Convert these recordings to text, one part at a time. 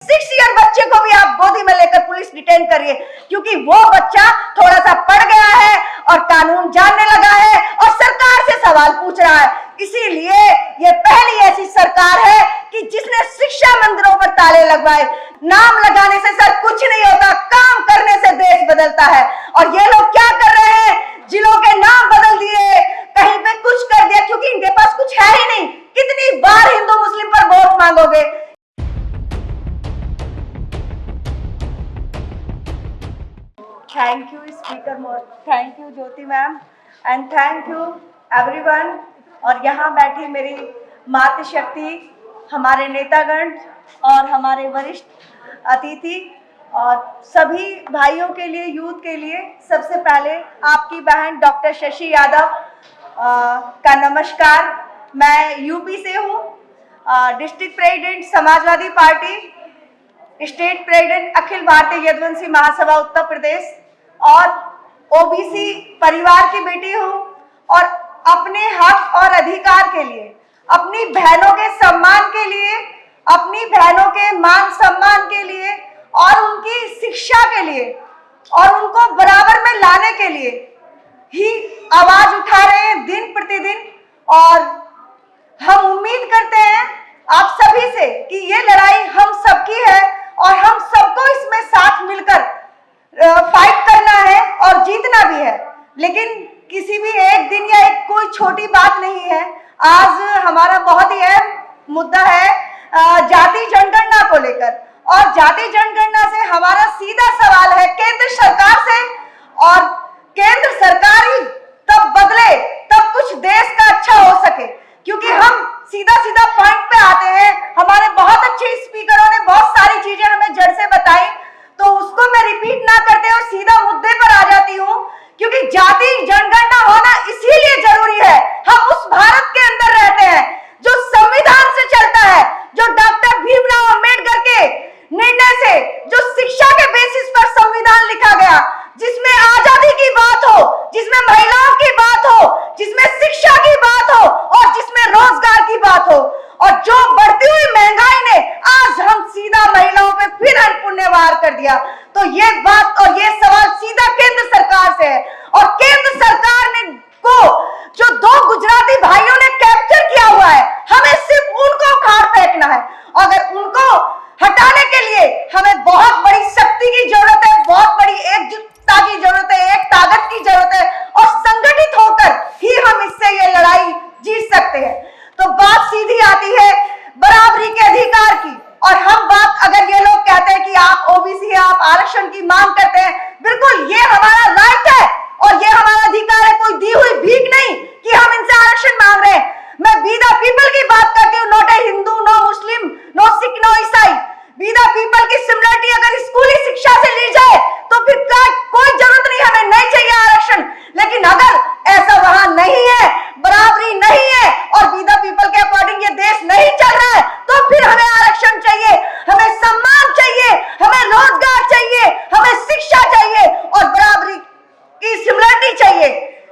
6 year बच्चे को भी आप गोदी में लेकर पुलिस डिटेन करिए, क्योंकि वो बच्चा थोड़ा सा पढ़ गया है और कानून जानने लगा है और सरकार से सवाल पूछ रहा है। इसीलिए ये पहली ऐसी सरकार है कि जिसने शिक्षा मंदिरों पर ताले लगवाए। नाम लगाने से सर कुछ नहीं होता, काम करने से देश बदलता है। और ये लोग क्या कर रहे हैं, जिलों के नाम बदल दिए, कहीं पे कुछ कर दिया, क्योंकि इनके पास कुछ है ही नहीं। कितनी बार हिंदू मुस्लिम पर वोट मांगोगे? थैंक यू स्पीकर मोर, thank you Jyoti ma'am, and thank you everyone. और यहाँ बैठी मेरी मातृशक्ति, हमारे नेतागण और हमारे वरिष्ठ अतिथि और सभी भाइयों के लिए, यूथ के लिए सबसे पहले आपकी बहन डॉक्टर शशि यादव का नमस्कार। मैं यूपी से हूँ, district president Samajwadi party, state president Akhil Bharatiya Yaduvanshi महासभा उत्तर प्रदेश, और ओबीसी परिवार की बेटी हूँ। और अपने हक और अधिकार के लिए, अपनी बहनों के सम्मान के लिए, अपनी बहनों के मान सम्मान के लिए और उनकी शिक्षा के लिए और उनको बराबर में लाने के लिए ही आवाज उठा रहे हैं दिन प्रतिदिन। और हम उम्मीद करते हैं आप सभी से कि ये लड़ाई हम सबकी है और हम सबको इसमें साथ मिलकर फाइट करना है और जीतना भी है। लेकिन किसी भी एक दिन या एक कोई छोटी बात नहीं है। आज हमारा बहुत ही अहम मुद्दा है जाति जनगणना को लेकर, और जाति जनगणना से हमारा सीधा सवाल है केंद्र सरकार से, और केंद्र सरकार ही तब बदले तब कुछ देश का अच्छा हो सके। क्योंकि हम सीधा सीधा पॉइंट पे आते हैं। हमारे बहुत अच्छे स्पीकरों ने बहुत सारी चीजें हमें जड़ से बताई, तो उसको मैं रिपीट ना करते और सीधा मुद्दे पर आ जाती हूँ। क्योंकि जाति जनगणना होना इसीलिए जरूरी है, हम उस भारत के अंदर रहते हैं जो संविधान से चलता है, जो डॉक्टर भीमराव अंबेडकर के निर्णय से, जो शिक्षा के बेसिस पर संविधान लिखा गया, जिसमें आजादी की बात हो, जिसमें महिलाओं की बात हो, जिसमें शिक्षा की बात हो और जिसमें रोजगार की बात हो। और जो बढ़ती हुई महंगाई ने आज हम सीधा महिलाओं पे फिर पुण्यवार कर दिया। तो ये बात और ये सवाल सीधा केंद्र सरकार से है। और केंद्र सरकार ने को जो 2 गुजराती भाइयों ने कैप्चर किया हुआ है, हमें सिर्फ उनको उखाड़ फेंकना है। अगर उनको हटाने के लिए हमें बहुत बड़ी शक्ति की जरूरत है, बहुत बड़ी एकजुटता की जरूरत है, एक ताकत की जरूरत है, और संगठित होकर ही हम इससे ये लड़ाई जीत सकते हैं। तो बात सीधी आती है बराबरी के अधिकार की। और हम बात, अगर ये लोग कहते हैं कि आप ओबीसी है, आप आरक्षण की मांग करते हैं, बिल्कुल ये हमारा राइट है और ये हमारा अधिकार है, कोई दी हुई भीख नहीं कि हम इनसे आरक्षण मांग रहे हैं। मैं वी द पीपल की बात करती हूँ, not a Hindu, no Muslim, no Sikh, no Isai. We the people की सिमिलरिटी अगर स्कूली शिक्षा से ली जाए तो फिर कोई जरूरत नहीं, हमें नहीं चाहिए आरक्षण। लेकिन अगर ऐसा वहां नहीं है, बराबरी नहीं है और वी द पीपल के अकॉर्डिंग ये देश नहीं चल रहा है, तो फिर हमें आरक्षण चाहिए, हमें सम्मान चाहिए, हमें रोजगार चाहिए, हमें शिक्षा चाहिए और बराबरी की सिमिलरिटी चाहिए,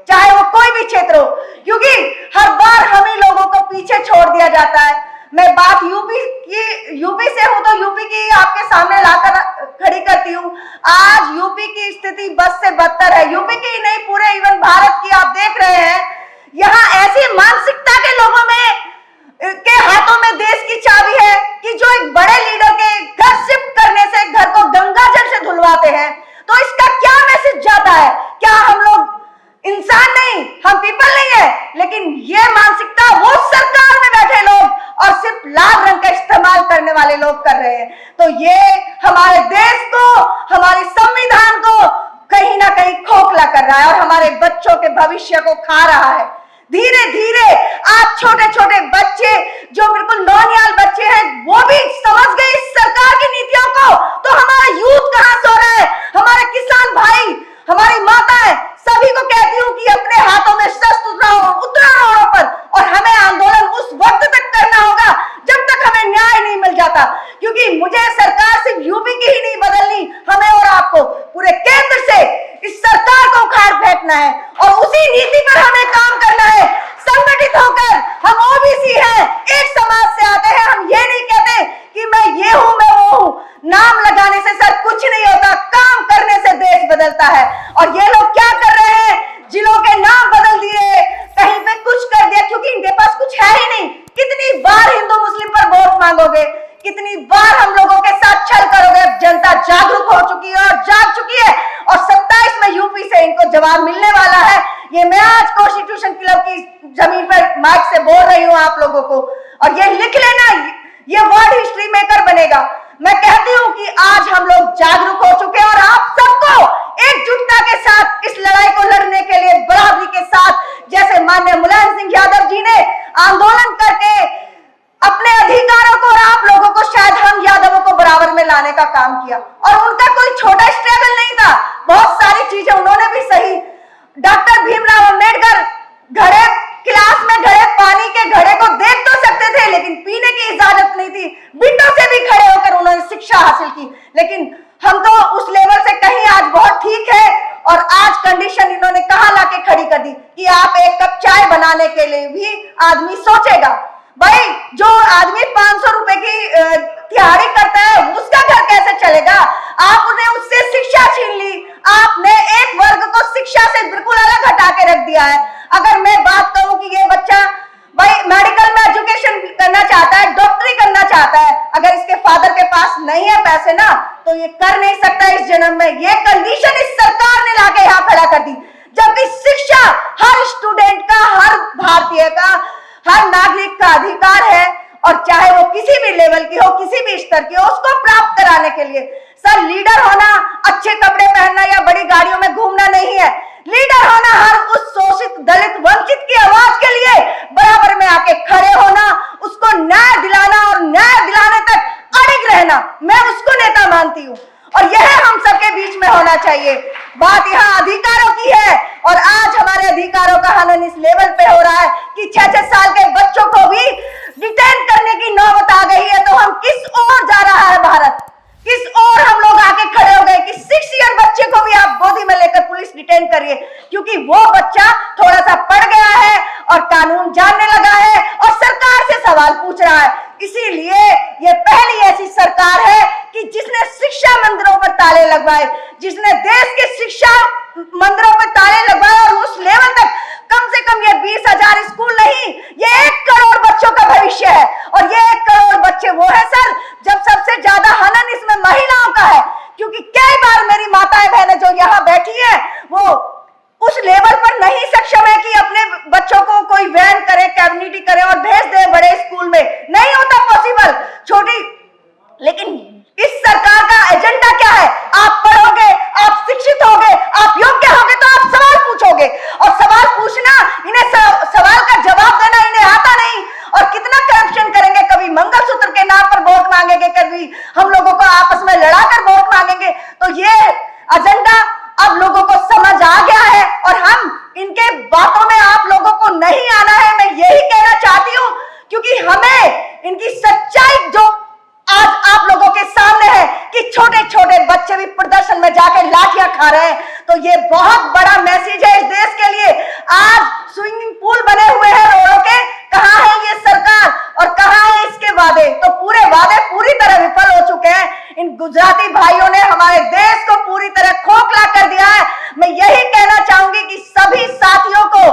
चाहे वो कोई भी क्षेत्र हो। क्योंकि हर बार हम ही लोगों को पीछे छोड़ दिया जाता है। मैं बात यूपी से हूं तो यूपी की आपके सामने लाकर खड़ी करती हूँ। आज यूपी की स्थिति बद से बदतर है। यूपी की नहीं, पूरे इवन भारत की आप देख रहे हैं। यहाँ ऐसी मानसिकता के लोगों में के हाथों में देश की चाबी है कि जो एक बड़े लीडर के घर शिफ्ट करने से घर को गंगा जल से धुलवाते हैं। तो इसका क्या मैसेज जाता है? क्या हम लोग इंसान नहीं, हम पीपल नहीं है? लेकिन ये मानसिकता वो सरकार में बैठे लोग और सिर्फ लाल रंग का इस्तेमाल करने वाले लोग कर रहे हैं। तो ये हमारे देश को, हमारे संविधान को कहीं ना कहीं खोखला कर रहा है और हमारे बच्चों के भविष्य को खा रहा है। धीरे धीरे आज छोटे छोटे बच्चे जो बिल्कुल नौनियाल बच्चे हैं, वो भी समझ गए इस सरकार की नीतियों को। तो हमारा यूथ कहां सो रहा है? हमारे किसान भाई, हमारी माताएं, सभी को कहती हूँ कि अपने हाथों में शस्त्र उतरा रोडों पर, और हमें आंदोलन उस वक्त तक करना होगा जब तक हमें न्याय नहीं मिल जाता। क्योंकि मुझे सरकार सिर्फ यूपी की ही नहीं बदलनी, हमें और आपको पूरे केंद्र से इस सरकार को उखाड़ फेंकना है और उसी नीति पर हमें काम करना है। संगठित होकर हम ओबीसी हैं, एक समाज से आते हैं। हम ये नहीं कहते कि मैं ये हूं, मैं वो हम लोगों के साथ छल करोगे। जनता जागरूक हो चुकी है और जाग चुकी है और 27 में यूपी से इनको जवाब मिलने वाला है। ये मैं आज कॉन्स्टिट्यूशन क्लब की जमीन पर माइक से बोल रही हूँ आप लोगों को, और ये लिख लेना, ये वर्ड हिस्ट्री मेकर बनेगा। मैं कहती हूँ कि आज हम लोग जागरूक हो चुके हैं और आप सबको एकजुटता के साथ इस लड़ाई को लड़ने के लिए बराबरी के साथ, जैसे माननीय मुलायम सिंह यादव जी ने आंदोलन करके अपने अधिकारों को और आप लोगों को, शायद हम यादवों को बराबर में लाने का काम किया, और उनका कोई छोटा स्ट्रगल नहीं था। बहुत सारी चीजें उन्होंने भी सही। डॉक्टर भीमराव अंबेडकर घड़े क्लास में घड़े पानी के घड़े को देख तो सकते थे, लेकिन पीने की इजाजत नहीं थी। विंडो से भी खड़े होकर उन्होंने शिक्षा हासिल की, लेकिन हम तो उस लेवल से कहीं आज बहुत ठीक है। और आज कंडीशन इन्होंने कहाँ लाके खड़ी कर दी कि आप एक कप चाय बनाने के लिए भी आदमी सोचेगा। भाई जो आदमी 500 रुपए की दिहाड़ी करता है उसका घर कैसे चलेगा? आपने उससे शिक्षा छीन ली, आपने एक वर्ग को शिक्षा से बिल्कुल अलग हटा के रख दिया है। अगर मैं बात करूं कि ये बच्चा भाई मेडिकल में एजुकेशन करना चाहता है, डॉक्टरी करना चाहता है, अगर इसके फादर के पास नहीं है पैसे ना, तो ये कर नहीं सकता इस जन्म में। ये कंडीशन इस सरकार ने लाके यहाँ खड़ा कर दी, जबकि शिक्षा हर स्टूडेंट का, हर भारतीय का, हर नागरिक का अधिकार है, और चाहे वो किसी भी लेवल की हो, किसी भी स्तर की हो, उसको प्राप्त कराने के लिए। सर लीडर होना अच्छे कपड़े पहनना या बड़ी गाड़ियों में घूमना नहीं है। लीडर होना हर उस शोषित, दलित, वंचित की आवाज के लिए बराबर में आके खड़े होना, उसको न्याय दिलाना और न्याय दिलाने तक अड़िग रहना, मैं उसको नेता मानती हूँ। और यह हम सबके बीच में होना चाहिए। बात यहाँ अधिकारों की है, और आज हमारे अधिकारों का हनन इस लेवल पे हो रहा है कि 6-6 साल के बच्चों को भी डिटेन करने की नौबत आ गई है। तो हम किस ओर जा रहा है भारत? किस ओर हम लोग आके खड़े हो गए कि 6 ईयर बच्चे को भी आप गोदी में लेकर पुलिस डिटेन करिए, क्योंकि वो बच्चा थोड़ा सा पढ़ गया है और कानून जानने लगा है और सरकार से सवाल पूछ रहा है। इसीलिए ये पहली ऐसी सरकार है कि जिसने शिक्षा मंदिरों पर ताले लगवाए, जिसने देश के शिक्षा मंदिरों पर ताले लगवाए, और उस लेवल तक कम से कम ये 20,000 स्कूल नहीं, ये 1 करोड़ बच्चों का भविष्य है। और ये 1 करोड़ बच्चे वो है सर, जब सबसे ज्यादा हनन इसमें महिलाओं का है, क्योंकि कई बार मेरी माताएं बहनें जो यहाँ बैठी है वो उस लेवल पर नहीं सक्षम है कि अपने बच्चों को कोई वैन करे, कैबिनिटी करे और भेज दे बड़े स्कूल में, नहीं होता पॉसिबल। छोटी, लेकिन इस सरकार का एजेंडा क्या है? आप पढ़ोगे, आप शिक्षित होगे, आप योग्य होगे तो आप सवाल पूछोगे, और सवाल पूछना, इन्हें सवाल का जवाब देना इन्हें आता नहीं। और कितना करप्शन करेंगे, कभी मंगलसूत्र के नाम पर वोट मांगेंगे, कभी हम लोगों को आपस में लड़ाकर वोट मांगेंगे। तो ये एजेंडा अब लोगों को समझ आ गया है, और हम इनके बातों में आप लोगों को नहीं आना है, मैं यही कहना चाहती हूँ, क्योंकि हमें इनकी सच्चाई जो आज आप लोगों के सामने है कि छोटे छोटे बच्चे भी प्रदर्शन में जाकर लाठियां खा रहे हैं, तो ये बहुत बड़ा मैसेज है इस देश के लिए। आज स्विमिंग पूल बने हुए हैं रोडों के, कहां है ये सरकार और कहां है इसके वादे? तो पूरे वादे पूरी तरह विफल हो चुके हैं। इन गुजराती भाइयों ने हमारे देश को पूरी तरह खोखला कर दिया है। मैं यही कहना चाहूंगी कि सभी साथियों को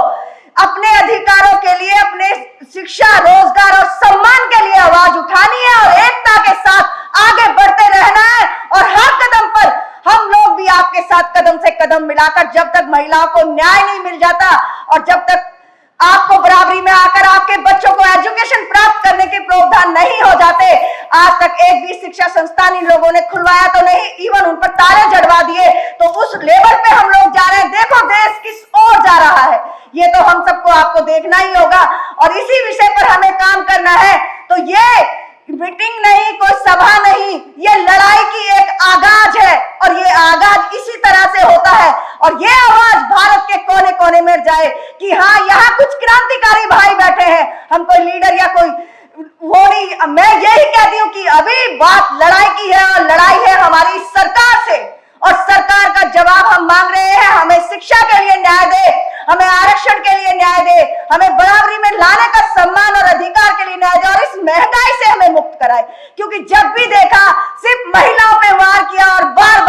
अपने अधिकारों के लिए, अपने शिक्षा, रोजगार और सम्मान के लिए आवाज उठानी है और एकता के साथ आगे बढ़ते रहना है। और हर कदम पर हम लोग भी आपके साथ कदम से कदम मिलाकर, जब तक महिलाओं को न्याय नहीं मिल जाता और जब तक आपको बराबरी में आकर आपके बच्चों को एजुकेशन प्राप्त करने के प्रावधान नहीं हो जाते, आज तक एक भी शिक्षा संस्थान इन लोगों ने खुलवाया तो नहीं, इवन उन पर ताले जड़वा दिए। तो उस लेवल पे हम लोग जा रहे हैं। देखो देश किस ओर जा रहा है, ये तो हम सबको आपको देखना ही होगा, और इसी विषय पर हमें काम करना है। तो ये मीटिंग नहीं, कोई सभा नहीं, ये लड़ाई की एक आगाज है, और ये आगाज इसी तरह से होता है। और ये आवाज भारत के कोने कोने में जाए कि हाँ, यहाँ कुछ क्रांतिकारी भाई बैठे हैं, हम कोई लीडर या कोई वो नहीं। मैं यही कहती हूँ कि अभी बात लड़ाई की है, और लड़ाई है हमारी सरकार से, और सरकार का जवाब हम मांग रहे हैं। हमें शिक्षा के लिए न्याय दे, हमें आरक्षण के लिए न्याय दे, हमें बराबरी में लाने का सम्मान और अधिकार के लिए न्याय दे, और इस महंगाई से हमें मुक्त कराए। क्योंकि जब भी देखा सिर्फ महिलाओं पे वार किया, और बार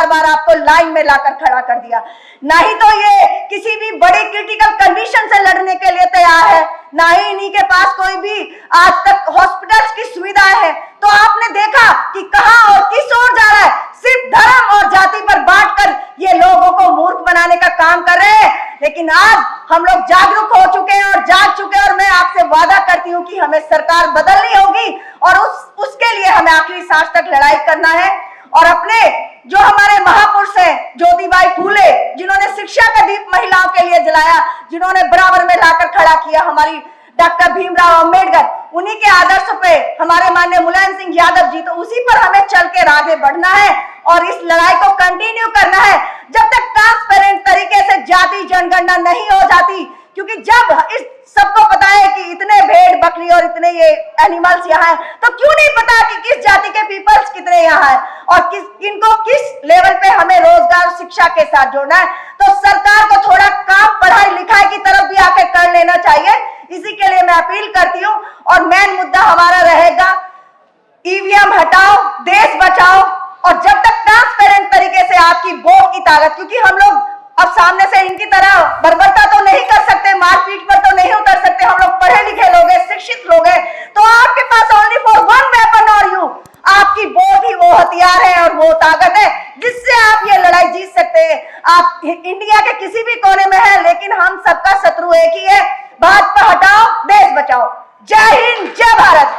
बार आपको लाइन लाइन में लाकर खड़ा कर दिया। नहीं तो ये किसी भी बड़ी क्रिटिकल कंडीशन से लड़ने के लिए तैयार है, ना ही इन्हीं के पास कोई भी आज तक हॉस्पिटल्स की सुविधाएं है। तो आपने देखा कि कहां और किस ओर जा रहा है, सिर्फ धर्म और जाति पर बांटकर ये लोगों को मूर्ख बनाने का काम कर रहे हैं। लेकिन आज हम लोग जागरूक हो चुके हैं और जाग चुके हैं, और मैं आपसे वादा करती हूं कि हमें सरकार बदलनी होगी और उसके लिए हमें आखिरी सांस तक लड़ाई करना है। और अपने जो हमारे महापुरुष हैं ज्योतिबाई फूले, जिन्होंने शिक्षा का दीप महिलाओं के लिए जलाया, जिन्होंने बराबर में लाकर खड़ा किया हमारी डॉक्टर भीमराव अंबेडकर, उन्हीं के आदर्श पे हमारे माननीय मुलायम सिंह यादव जी, तो उसी पर हमें चल के आगे बढ़ना है और इस लड़ाई को कंटिन्यू करना है जब तक ट्रांसपेरेंट तरीके से जाति जनगणना नहीं हो जाती। क्योंकि जब इस सबको पता है कि इतने भेड़ बकरी और इतने ये एनिमल्स यहाँ हैं, तो क्यों नहीं पता कि किस जाति के पीपल्स कितने यहाँ हैं और इनको किस लेवल पे हमें रोजगार और शिक्षा के साथ जोड़ना है। तो सरकार को थोड़ा काम पढ़ाई लिखाई की तरफ भी आके कर लेना चाहिए। इसी के लिए मैं अपील करती हूँ और मेन मुद्दा हमारा रहेगा ईवीएम हटाओ, देश बचाओ। और जब तक ट्रांसपेरेंट तरीके से आपकी वोट की ताकत, क्योंकि हम लोग अब सामने से इनकी तरह बर्बरता तो नहीं कर सकते, मारपीट पर तो नहीं उतर सकते, हम लोग पढ़े लिखे लोग हैं, शिक्षित लोग हैं, तो आपके पास ओनली फॉर वन वेपन और यू, आपकी वोट ही वो हथियार है और वो ताकत है जिससे आप ये लड़ाई जीत सकते हैं। आप इंडिया के किसी भी कोने में है, लेकिन हम सबका शत्रु एक ही है, भाजपा हटाओ, देश बचाओ। जय हिंद, जय भारत।